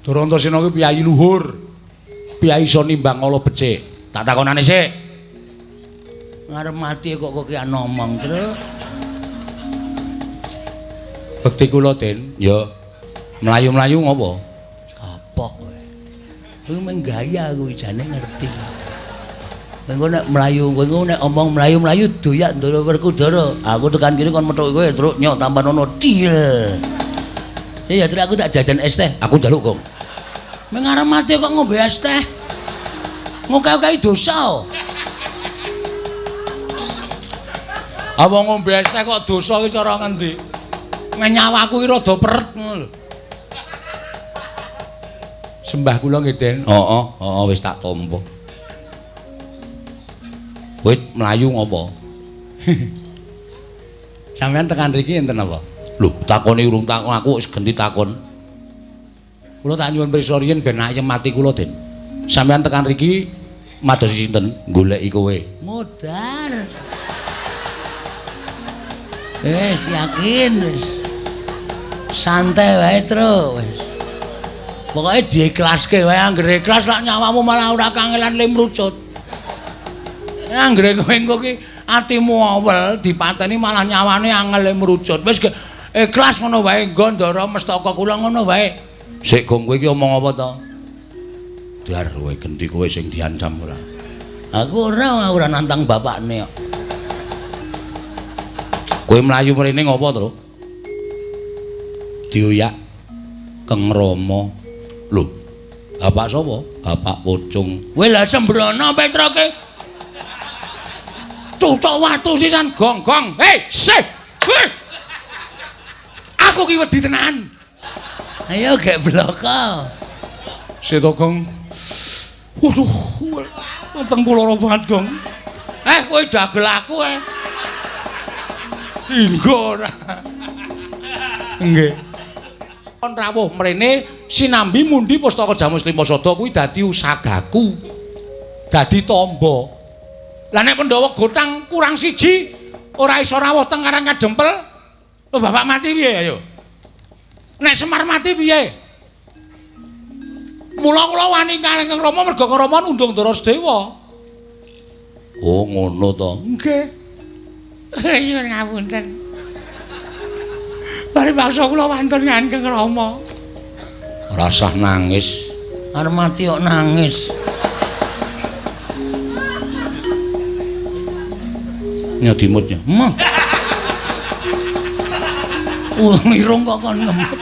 Durantasena kuwi piyayi luhur. Piyayi iso nimbang kala becik. Tak takonane sik. Ngarep mati kok ki ngomong, Tru. Bekti kula, Den. Ya. Mlayu-mlayu ngopo? Kapok kowe. Kuwi mung gaya kuwi jane ngerti. Engko nek mlayu, kowe nek omong mlayu-mlayu doyak ndara Werkudara. Aku tekan kene kon metuk kowe truk nyok tampan ono til. Ya Tru aku tak jajan es teh. Aku njaluk, Gong. Ming arep mati kok ngombe es teh. Ngokeh-okehi dosa. Apa ngombe es teh kok dosa ki cara ngendi? Nyawaku ki rada peret ngono lho. Sembah kula nggih, Den. Heeh, wis tak tampa. Wit mlayu ngopo? Sampeyan tekan mriki enten apa? Lho, takoni urung takon aku wis genti takon. Kula tak nyuwun pirsa riyin ben ayem mati kula, Den. Sampeyan tekan mriki madosi sinten? Goleki kowe. Modar. Yakin wis. Santai wae, Tru, wis. Pokoke diikhlaske wae, anggere ikhlas lak nyawamu malah ora kangelan limrucut. Anggere kowe engko ki atimu awel dipateni malah nyawane angel mrucut. Wis ikhlas ngono wae, Gandara mestaka kula ngono wae. Sik Gong kowe iki omong apa to? Dar kowe genti kowe sing diancam ora. Aku ora nantang bapakne kok. Kowe mlayu mrene ngopo, Tru? Dioyak Keng Rama. Lho, bapak sapa? Bapak Pucung. Kowe lha sembrono Petroke. Cucuk watu sisan gong-gong. Hei, sih. Aku ki wedi tenan. Ayo gek bloko. Seto Gong. Waduh, weteng kula banget, Gong. Kowe dagel aku Dinggo ora. Nggih. Kon rawuh mrene sinambi mundi Pustaka Jamus Limasada kuwi dadi usagaku. Dadi tamba. Lah nek Pandhawa Gotang kurang siji ora iso rawuh teng Karang Kadempel. Lho bapak mati piye ayo? Nek Semar mati piye? Mula kula wani kalih Kang Rama merga Kang Rama nundung Darasedewa. Oh ngono to. Nggih. Nyuwun ngapunten. Bari paksa kula wonten Kang Rama. Rasah nangis. Arep mati kok nangis. Nyadimut ya. Mirung kok kon ngemut.